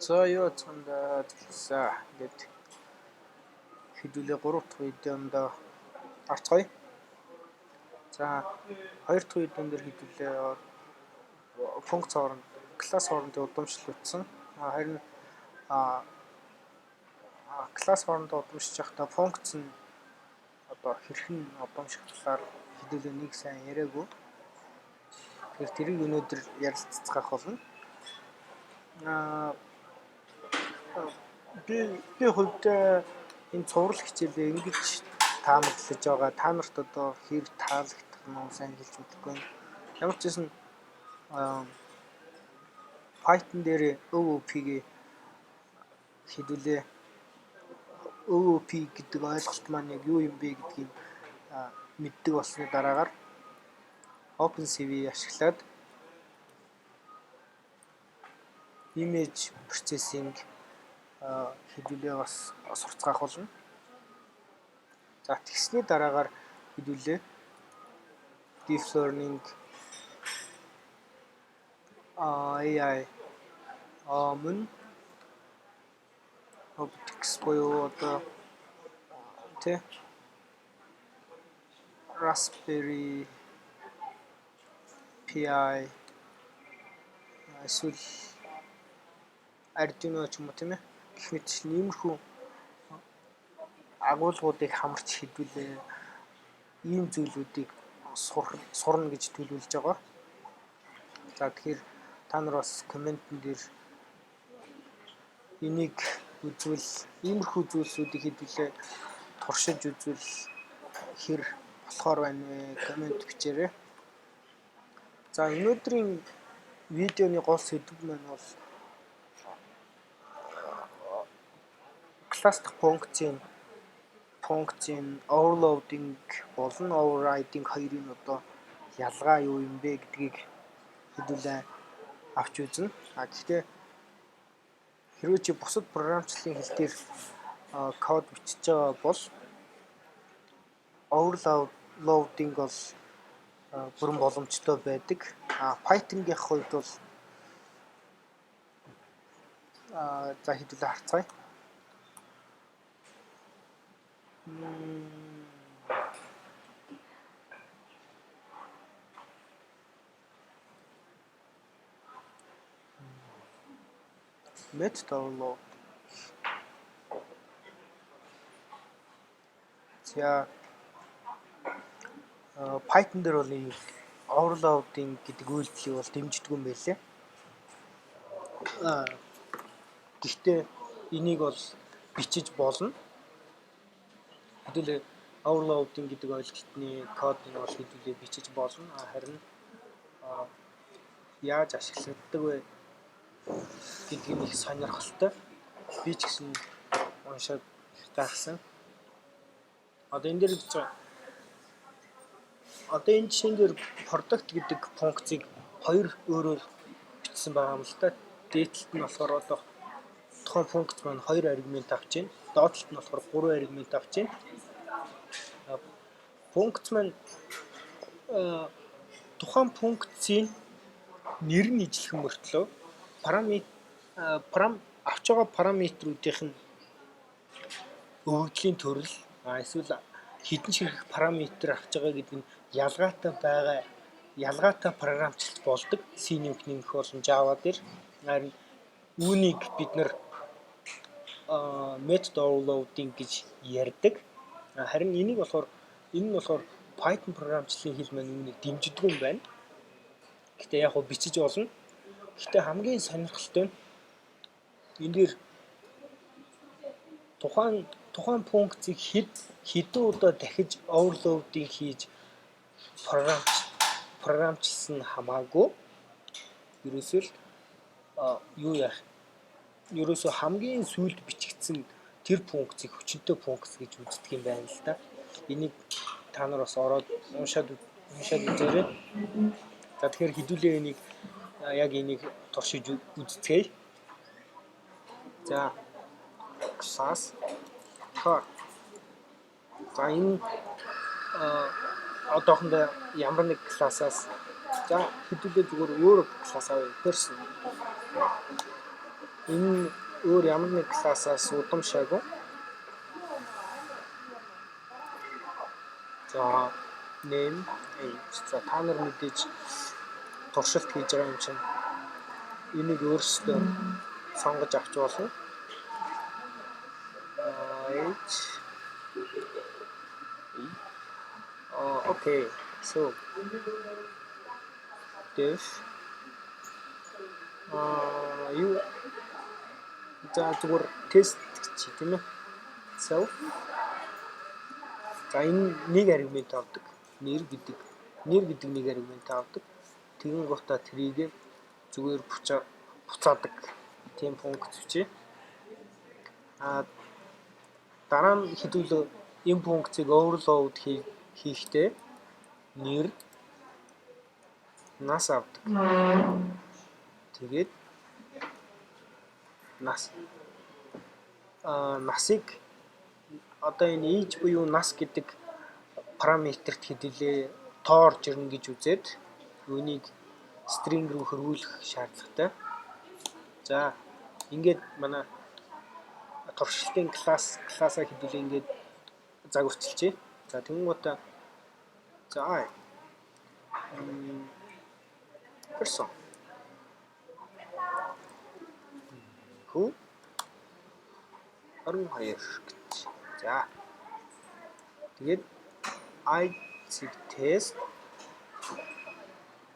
За юу цаанда за ингээд хэдүүлээ 3 дахь видеонд орцгоё. За 2 дахь видеон дээр хэдүүлээ функц хооронд класс хоорондын удамшлуулсан. Харин класс хоорондоо удамшиж байхдаа функц нь одоо хэрхэн удамших талаар хэдүүлээ нэг сайн яриаггүй. Тэгэхээр тэрийг өнөөдөр ярилццгаах болно. Би хувьдаа энэ цуврал хичээлээ ингэж таамаглаж байгаа. Та нарт одоо хэрэг таалагдах нь сайн хэлж мэдэхгүй. Ямар ч гэсэн Python дээр OOP-г хэдүүлээ OOP гэдэг ойлголт маань яг юу юм бэ гэдгийг мэддэг болсны дараагаар OpenCV ашиглаад image processing хэдүүлээ бас сурцгаах болно. За тэгсний дараагаар хэдүүлээ deep learning AI мөн robotics буюу одоо тэ Raspberry Pi эсвэл Arduino ч юм уу тийм ээ гэх мэт иймэрхүү агуулгуудыг хамарч хэдүүлээ ийм зүйлүүдийг сурна гэж төлөвлөж байгаа. За тэгэхээр та нар бас комментэн дээр энийг үзвэл иймэрхүү зүйлсүүдийг хэдүүлээ туршиж үзвэл хэр болохоор байна вэ? Коммент бичээрэй. За өнөөдрийн видеоны гол сэдэв маань бол класс дахь функцийн overloading болон overriding хоёрын одоо ялгаа юу юм бэ гэдгийг хэдүүлээ авч үзнэ. Гэхдээ хэрвээ чи бусад програмчлалын хэл дээр код бичиж байгаа бол overloading бол бүрэн боломжтой байдаг. Python-гийн хувьд бол за хэдүүлээ харцгаая. Method overload. За Python дээр бол энэ overloading гэдэг үйлдэлийг бол дэмждэг юм байлээ. Гэхдээ энийг бол бичиж болно. Хэдүүлээ overloading гэдэг ойлголтны кодыг бол хэдүүлээ бичиж болно. Харин яаж ашиглагддаг вэ гэдэг нь их сонирхолтой. Би ч гэсэн уншаад гайхсан. Одоо энэ дээр гэж одоо энэ жишээн дээр product гэдэг функцийг хоёр өөрөөр бичсэн байгаа юм л та. Дээдлэлт нь болохоор одоо тухайн функц маань 2 аргумент авч байна. Доотлолт нь болохоор 3 аргумент авч байна. Функц маань тухайн функцийн нэр нь ижлэх мөртлөө авч байгаа параметруудын өвөгдлийн төрөл эсвэл хэдэн шиг параметр авч байгаа гэдэг нь ялгаатай програмчлалт болдог. C-нэмэх болон Java дээр. Харин үүнийг бид нар method overloading гэж ярьдаг. Харин энэ нь болохоор Python програмчлалын хэл маань үүнийг дэмждэг юм байна. Гэтэ яг хөө бичиж болно. Гэтэ хамгийн сонирхолтой нь энэ дээр тухайн функцийг хэдэн удаа дахиж overloading хийж програмчилсан хамаагүй ерөөсөө хамгийн сүүлд бичигдсэн тэр функцийг хүчинтэй функц гэж үздэг юм байна л да. Энийг та нар бас ороод уншаад үзээрэй. За тэгэхээр хэдүүлээ энийг туршиж үзцгээе. За класс car. За энэ одоохондоо ямар нэг классаас за хэдүүлээ зүгээр өөр класс авъя. Person. Энэ өөр ямар нэг классаас удамшаагүй. За name age. За та нар мэдээж туршилт хийж байгаа юм чинь энийг өөрсдөө сонгож авч болно. Age. Okay. So def юу за зүгээр тест чи тийм ээ. Self. За энэ нэг аргумент авдаг. Нэр гэдэг нэг аргумент авдаг. Тэгэн гутаа трийг зүгээр буцаадаг тийм функц бичээ. Дараа нь хэдүүлээ энэ функцийг overload хийхдээ нэр нас авдаг. Тэгээд насыг одоо энэ age буюу нас гэдэг параметрт хэдүүлээ тоорж ирнэ гэж үзээд үүнийг string руу хөрвүүлэх шаардлагатай. За ингээд манай туршилтын классаа хэдүүлээ ингээд загварчилжээ. За тэнгуутаа за person who 12 гэж. За тэгээд I-ийг тест.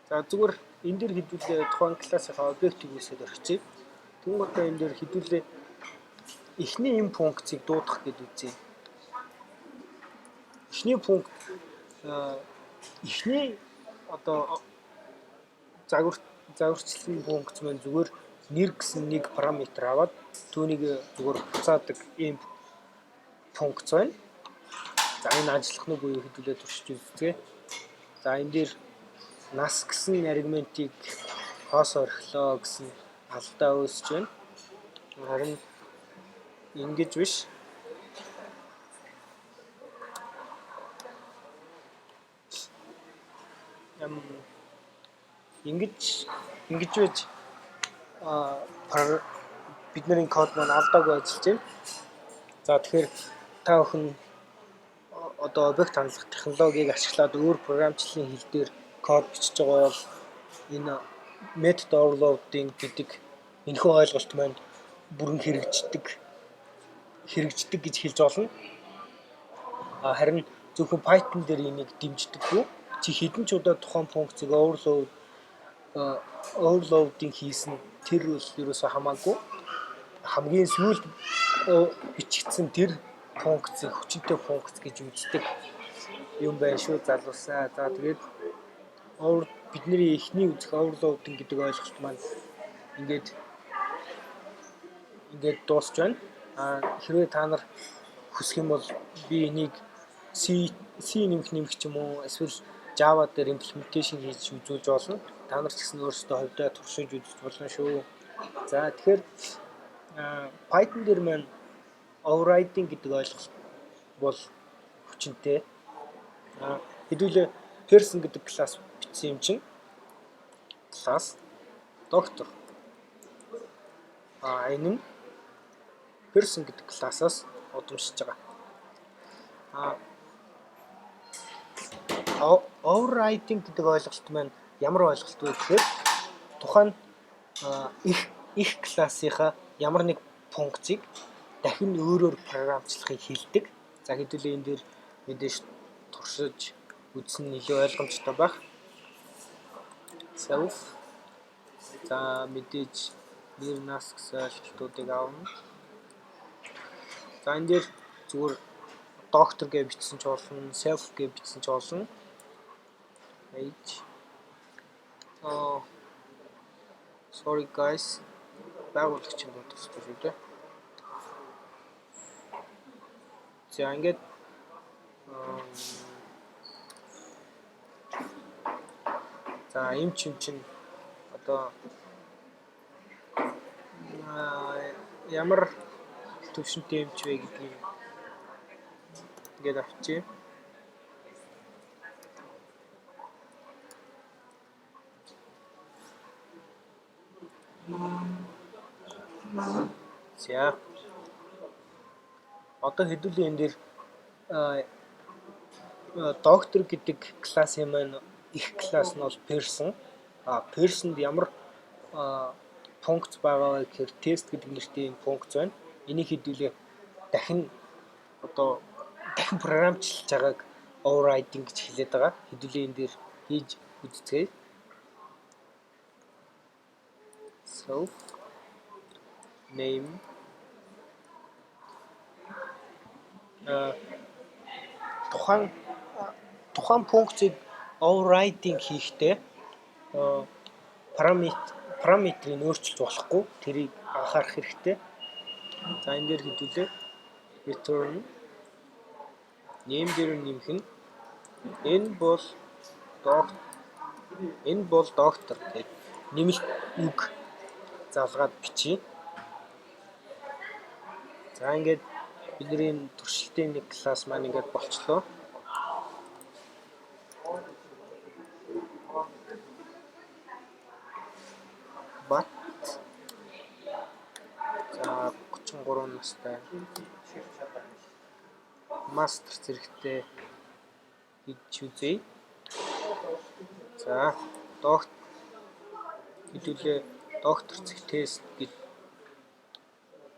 За зүгээр энэ дээр хэдүүлээ тухайн классынхаа объектыг үүсгэж орчихъя. Тэнгуутаа энэ дээр хэдүүлээ эхний энэ функцийг дуудах гэдэг үзье. Эхний функц эхний одоо загварчлалын функц маань зүгээр нэр гэсэн нэг параметр аваад түүнийг зүгээр буцаадаг ийм функц байна. За энэ ажиллах нь буюу хэдүүлээ туршиж үзье. За энэ дээр нас гэсэн аргументыг хоос орхилоо гэсэн алдаа үүсэж байна. Харин ингэж биш. Ингэж байж бидний код маань алдаагүй ажиллаж байна. За тэгэхээр та бүхэн одоо объект хандлах технологиг ашиглаад өөр програмчлалын хэл дээр код бичиж байгаа бол энэ method overloading гэдэг энэхүү ойлголт маань бүрэн хэрэгждэг гэж хэлж болно. Харин зөвхөн Python дээр энийг дэмждэггүй. Чи хэдэн ч удаа тухайн функцийг overloading хийсэн тэр бол ерөөсөө хамаагүй. Хамгийн сүүлд бичигдсэн тэр функцийг хүчинтэй функц гэж үздэг юм байна шүү залуусаа. За тэгээд бидний эхний үзэх overloading гэдэг ойлголт маань ингээд дуусч байна. Хэрвээ та нар хүсэх юм бол би энийг C нэмэх ч юм уу эсвэл Java дээр implementation хийж үзүүлж болно. Та нар ч гэсэн өөрсдөө хувьдаа туршиж үзэж болно шүү. За тэгэхээр Python дээр маань overriding гэдэг ойлголт бол хүчинтэй. Хэдүүлээ person гэдэг класс бичсэн юм чинь класс доктор. Энэ нь person гэдэг классаас удамшиж байгаа. Overriding гэдэг ойлголт маань ямар ойлголт вэ гэхээр тухайн их классынхаа ямар нэг функцийг дахин өөрөөр програмчлахыг хэлдэг. За хэдүүлээ энэ дээр мэдээж туршиж үзсэн илүү ойлгомжтой байх. Self. За мэдээж нэр нас гэсэн ойлголтуудыг авна. За энэ дээр зүгээр доктор гэж бичсэн ч болно, self гэж бичсэн ч болно. Age. Sorry guys. Байгуулагчийн бодсон шүү дээ. За ингээд за юм чинь одоо ямар төвшөнтэй юмч вэ гэдгийг ингээд авчи. За. Одоо хэдүүлээ энэ дээр доктор гэдэг классын маань их класс нь бол person. Personд ямар функц байгаа вэ гэхээр тест гэдэг нэртэй энэ функц байна. Энийг хэдүүлээ дахин програмчлж байгааг overriding гэж хэлээд байгаа. Хэдүүлээ энэ дээр хийж үзцгээе. So name тухайн функцийг overriding хийхдээ параметрийг өөрчилж болохгүй. Тэрийг анхаарах хэрэгтэй. За энэ дээр хэдүүлээ return name дээр нэмэх нь энэ бол доктор гэдэг нэмэлт үг залгаад бичиж. За ингээд бидний туршилтын нэг класс маань ингээд болчлоо. But за 33 настай мастер зэрэгтэй гэж үзье. За хэдүүлээ доктор зэх тест гэж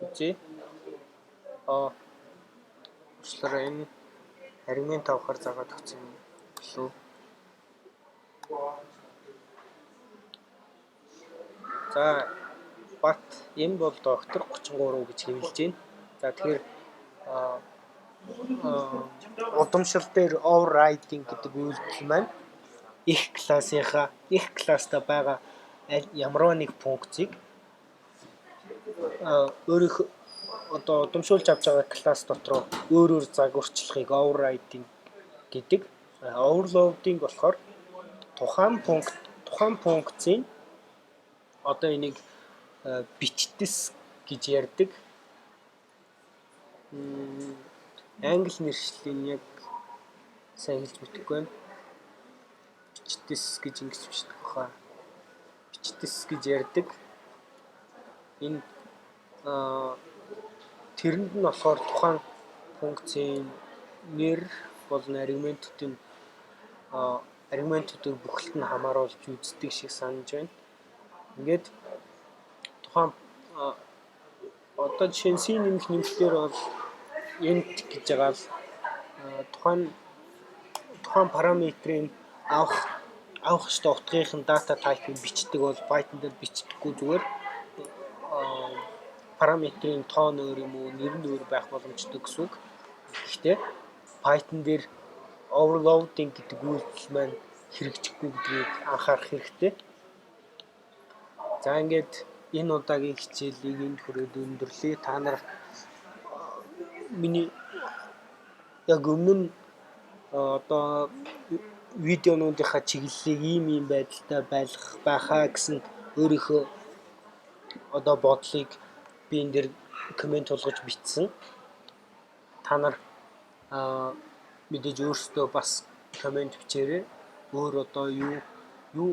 үзье. Уучлаарай энэ аргумент авахар загаад өгсөн болов. За бат энэ бол доктор 33 гэж хэвлэж байна. За тэгэхээр удамшил дээр overriding гэдэг үйлдэл маань их класстай байгаа ямарваа нэг функцийг өөрөөх удамшуулж авч байгаа класс дотроо өөрөөр загварчлахыг overriding гэдэг. Overloading болохоор тухайн функцийн энийг бичтэс гэж ярьдаг. Англи нэршлиг яг сайн хэлж мэдэхгүй байна. Бичтэс гэж ингэж бичдэг хаа. Бичтэс гэж ярьдаг. Энэ тэрэнд нь болохоор тухайн функцийн нэр болон аргументуудыг бүхэлд нь хамааруулж үздэг шиг санаж байна. Ингээд тухайн жишээ нь C нэмэлтээр бол int гэж байгаа л тухайн параметрийн авах ёстой утгын дата type-ыг бичдэг бол Python дээр бичдэггүй, зүгээр параметрийн тоон өөр юм уу, нэр нь өөр байх боломжтой гэсэн үг. Гэхдээ Python дээр overloading гэдэг үйлдэл маань хэрэгжихгүй гэдгийг анхаарах хэрэгтэй. За ингээд энэ удаагийн хичээлийг энд хүрээд өндөрлөе. Та нар миний яг өмнө нь видеонуудынхаа чиглэлийг ийм байдалтай байлгах байхаа гэсэн өөрийнхөө бодлыг би энэ дээр коммент болгож бичсэн. Та нар мэдээж өөрсдөө бас коммент бичээрэй. Өөр юу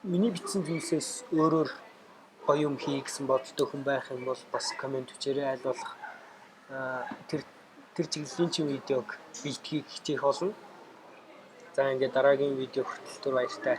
миний бичсэн зүйлсээс өөрөөр гоё юм хий гэсэн бодолтой хүн байх юм бол бас коммент бичээрэй. Аль болох тэр чиглэлийн чинь видеог бэлтгийг хичээх болно. За ингээд дараагийн видео хүртэл баяртай.